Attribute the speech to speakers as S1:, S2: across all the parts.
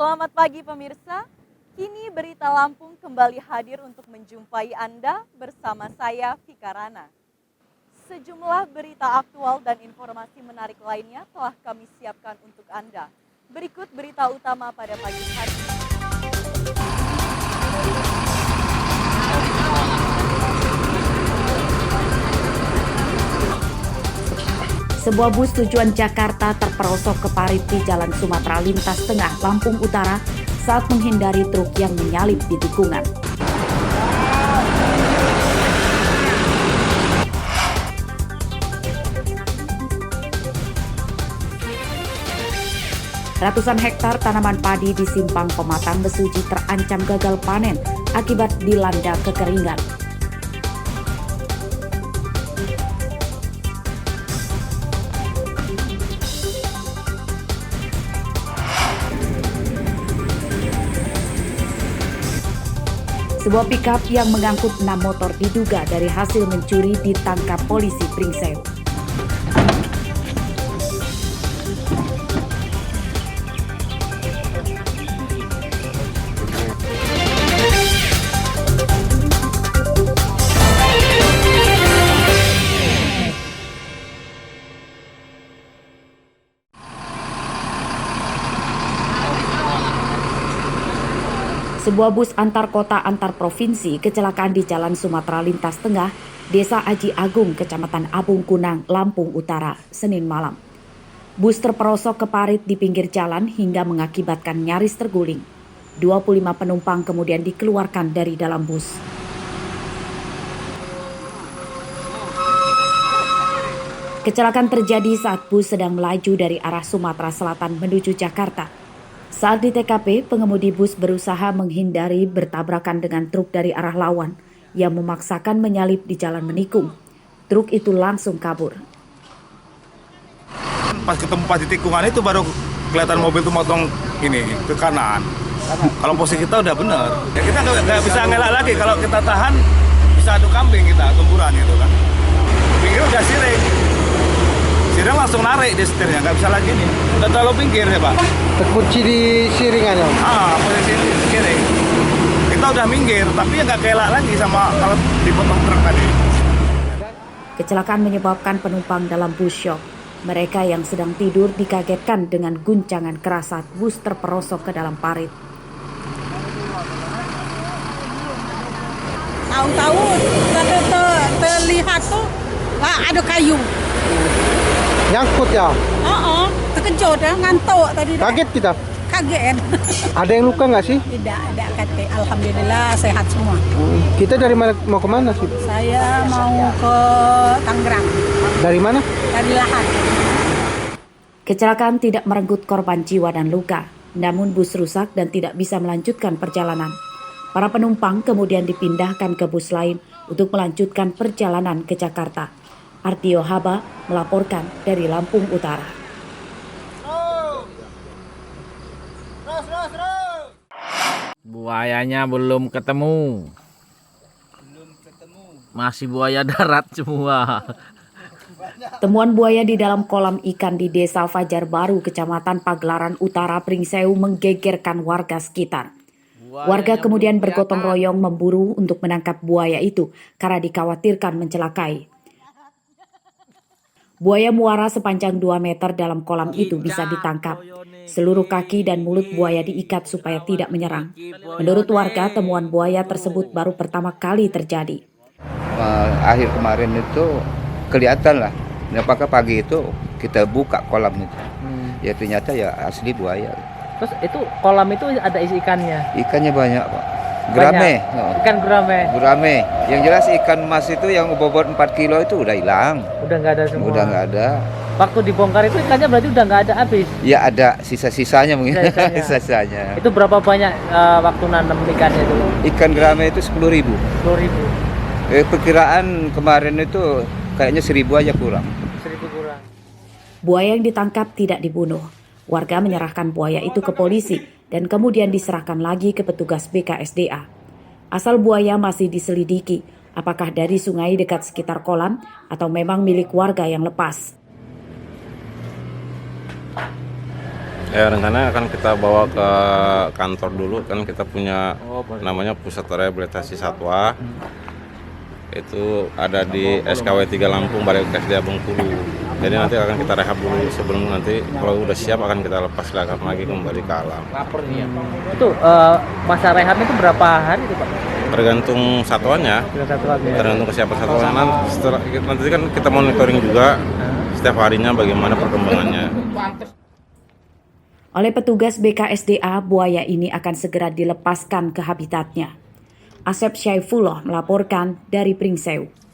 S1: Selamat pagi pemirsa, kini Berita Lampung kembali hadir untuk menjumpai Anda bersama saya Vika Rana. Sejumlah berita aktual dan informasi menarik lainnya telah kami siapkan untuk Anda. Berikut berita utama pada pagi hari ini.
S2: Sebuah bus tujuan Jakarta terperosok ke parit di Jalan Sumatera Lintas Tengah, Lampung Utara saat menghindari truk yang menyalip di tikungan. Ratusan hektar tanaman padi di Simpang Pematang Mesuji terancam gagal panen akibat dilanda kekeringan. Sebuah pikap yang mengangkut 6 motor diduga dari hasil mencuri ditangkap polisi Pringsewu. Sebuah bus antar kota antar provinsi kecelakaan di Jalan Sumatera Lintas Tengah, Desa Aji Agung, Kecamatan Abung Kunang, Lampung Utara, Senin malam. Bus terperosok ke parit di pinggir jalan hingga mengakibatkan nyaris terguling. 25 penumpang kemudian dikeluarkan dari dalam bus. Kecelakaan terjadi saat bus sedang melaju dari arah Sumatera Selatan menuju Jakarta. Saat di TKP, pengemudi bus berusaha menghindari bertabrakan dengan truk dari arah lawan yang memaksakan menyalip di jalan menikung. Truk itu langsung kabur.
S3: Pas ketemu pas di tikungan itu baru kelihatan mobil itu motong ini ke kanan. Kalau posisi kita udah bener. Ya kita nggak bisa ngelak lagi, kalau kita tahan bisa adu kambing kita, gemburan gitu kan. Pinggir udah siring. Siring langsung narik di setirnya, nggak bisa lagi nih. Udah terlalu pinggir ya Pak.
S4: Terkunci di siringannya?
S3: Posisi di siring. Kita udah minggir, tapi ya nggak kelak lagi sama kalau dipotong truk tadi.
S2: Kecelakaan menyebabkan penumpang dalam bus syok. Mereka yang sedang tidur dikagetkan dengan guncangan keras saat bus terperosok ke dalam parit.
S5: Tahu-tahu terlihat tuh ada kayu.
S4: Nyangkut ya?
S5: Terkejut ya, ngantuk tadi.
S4: Kaget kita?
S5: Kaget.
S4: Ada yang luka nggak sih?
S5: Tidak ada kakek. Alhamdulillah sehat semua.
S4: Kita dari mana mau kemana sih?
S5: Saya mau ke Tangerang.
S4: Dari mana?
S5: Dari Lahat.
S2: Kecelakaan tidak merenggut korban jiwa dan luka, namun bus rusak dan tidak bisa melanjutkan perjalanan. Para penumpang kemudian dipindahkan ke bus lain untuk melanjutkan perjalanan ke Jakarta. Artio Haba melaporkan dari Lampung Utara.
S6: Buayanya belum ketemu. Masih buaya darat semua.
S2: Temuan buaya di dalam kolam ikan di Desa Fajar Baru, Kecamatan Pagelaran Utara, Pringsewu menggegerkan warga sekitar. Warga kemudian bergotong royong memburu untuk menangkap buaya itu karena dikhawatirkan mencelakai. Buaya muara sepanjang 2 meter dalam kolam itu bisa ditangkap. Seluruh kaki dan mulut buaya diikat supaya tidak menyerang. Menurut warga, temuan buaya tersebut baru pertama kali terjadi.
S7: Akhir kemarin itu kelihatan lah. Apakah pagi itu kita buka kolam itu. Ya ternyata ya asli buaya.
S8: Terus itu kolam itu ada isi ikannya?
S7: Ikannya banyak Pak. Gurame.
S8: Ikan gurame?
S7: Gurame. Yang jelas ikan mas itu yang bobot 4 kilo itu udah hilang.
S8: Udah nggak ada semua?
S7: Udah nggak ada.
S8: Waktu dibongkar itu ikannya berarti udah nggak ada habis?
S7: Ya ada sisa-sisanya mungkin. Sisa-sisanya.
S8: Itu berapa banyak waktu nanam ikannya itu?
S7: Ikan gurame itu 10.000.
S8: 10.000.
S7: Perkiraan kemarin itu kayaknya 1.000 aja kurang.
S8: 1.000 kurang.
S2: Buaya yang ditangkap tidak dibunuh. Warga menyerahkan buaya itu ke polisi dan kemudian diserahkan lagi ke petugas BKSDA. Asal buaya masih diselidiki, apakah dari sungai dekat sekitar kolam atau memang milik warga yang lepas.
S9: Ya rencananya akan kita bawa ke kantor dulu, kan kita punya namanya Pusat Rehabilitasi Satwa. Itu ada di SKW 3 Lampung, Balai KSDA Bengkulu. Jadi nanti akan kita rehab dulu sebelum nanti kalau udah siap akan kita lepas lagi kembali ke alam.
S8: Itu masa rehab itu berapa hari itu Pak?
S9: Tergantung satuannya, tergantung kesiapan satuan. Nanti kan kita monitoring juga setiap harinya bagaimana perkembangannya.
S2: Oleh petugas BKSDA, buaya ini akan segera dilepaskan ke habitatnya. Asep Syaifullah melaporkan dari Pringsewu.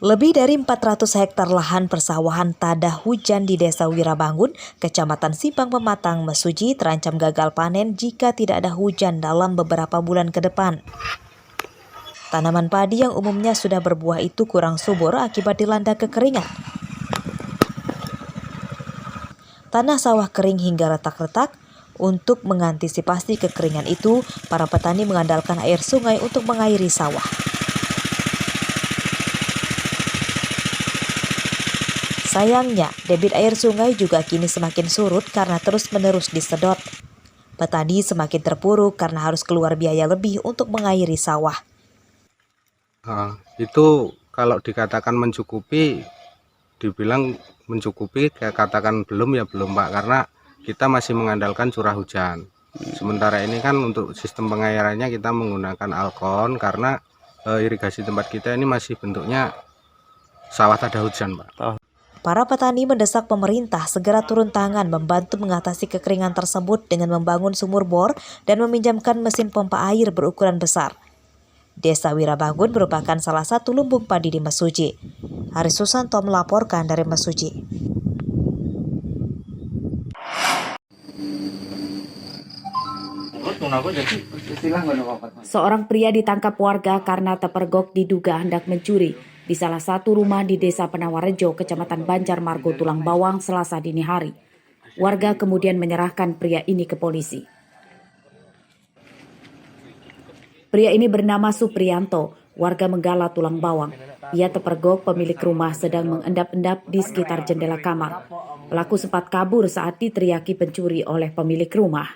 S10: Lebih dari 400 hektar lahan persawahan tada hujan di Desa Wirabangun, Kecamatan Simpang Pematang, Mesuji terancam gagal panen jika tidak ada hujan dalam beberapa bulan ke depan. Tanaman padi yang umumnya sudah berbuah itu kurang subur akibat dilanda kekeringan. Tanah sawah kering hingga retak-retak. Untuk mengantisipasi kekeringan itu, para petani mengandalkan air sungai untuk mengairi sawah. Sayangnya, debit air sungai juga kini semakin surut karena terus-menerus disedot. Petani semakin terpuruk karena harus keluar biaya lebih untuk mengairi sawah.
S4: Itu kalau dikatakan mencukupi, dibilang mencukupi, katakan belum ya belum Pak, karena kita masih mengandalkan curah hujan. Sementara ini kan untuk sistem pengairannya kita menggunakan alkon karena irigasi tempat kita ini masih bentuknya sawah tada hujan Pak.
S10: Para petani mendesak pemerintah segera turun tangan membantu mengatasi kekeringan tersebut dengan membangun sumur bor dan meminjamkan mesin pompa air berukuran besar. Desa Wirabangun merupakan salah satu lumbung padi di Mesuji. Haris Susanto melaporkan dari Mesuji.
S2: Seorang pria ditangkap warga karena terpergok diduga hendak mencuri di salah satu rumah di Desa Penawarejo, Kecamatan Banjarmargo, Tulang Bawang, Selasa dini hari. Warga kemudian menyerahkan pria ini ke polisi. Pria ini bernama Supriyanto, warga Menggala, Tulang Bawang. Ia terpergok pemilik rumah sedang mengendap-endap di sekitar jendela kamar. Pelaku sempat kabur saat diteriaki pencuri oleh pemilik rumah.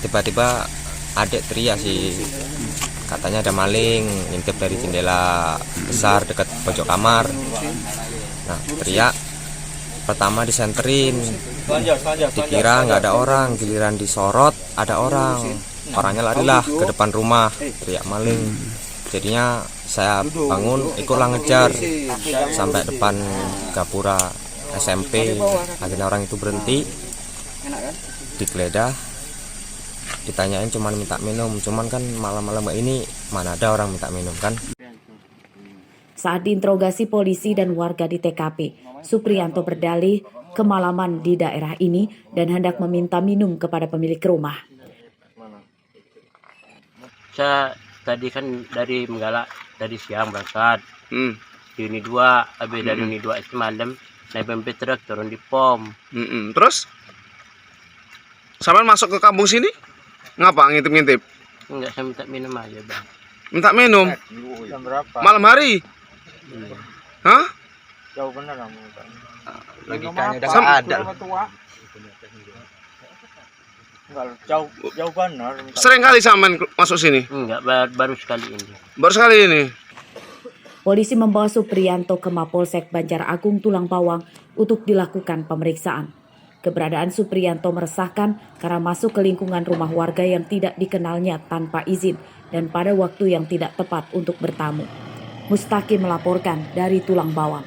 S11: Tiba-tiba adik teriak sih, katanya ada maling ngintip dari jendela besar dekat pojok kamar. Nah teriak, pertama disenterin, dikira nggak ada orang, giliran disorot ada orang. Orangnya larilah ke depan rumah, teriak maling. Jadinya saya bangun, ikutlah ngejar sampai depan gapura SMP. Akhirnya orang itu berhenti, digeledah. Ditanyain cuman minta minum, cuman kan malam-malam ini mana ada orang minta minum kan.
S2: Saat diinterogasi polisi dan warga di TKP, Supriyanto berdalih kemalaman di daerah ini dan hendak meminta minum kepada pemilik rumah.
S12: Saya tadi kan dari Menggala, dari siang berangkat. Di Uni 2, habis dari Uni 2 itu malam naik bempe truk turun di pom.
S13: Terus? Sampai masuk ke kampung sini? Ngapa ngintip-ngintip?
S12: Enggak, saya minta minum aja Bang.
S13: Minta minum?
S12: Jam berapa?
S13: Malam hari?
S12: Iya.
S13: Hah?
S12: Jauh bener kamu.
S11: Logikanya udah nggak ada.
S12: Enggak, jauh bener.
S13: Sering kali sampean masuk sini?
S12: Enggak, baru sekali ini.
S13: Baru sekali ini?
S2: Polisi membawa Supriyanto ke Mapolsek Banjar Agung, Tulang Bawang untuk dilakukan pemeriksaan. Keberadaan Supriyanto meresahkan karena masuk ke lingkungan rumah warga yang tidak dikenalnya tanpa izin dan pada waktu yang tidak tepat untuk bertamu. Mustaqim melaporkan dari Tulang Bawang.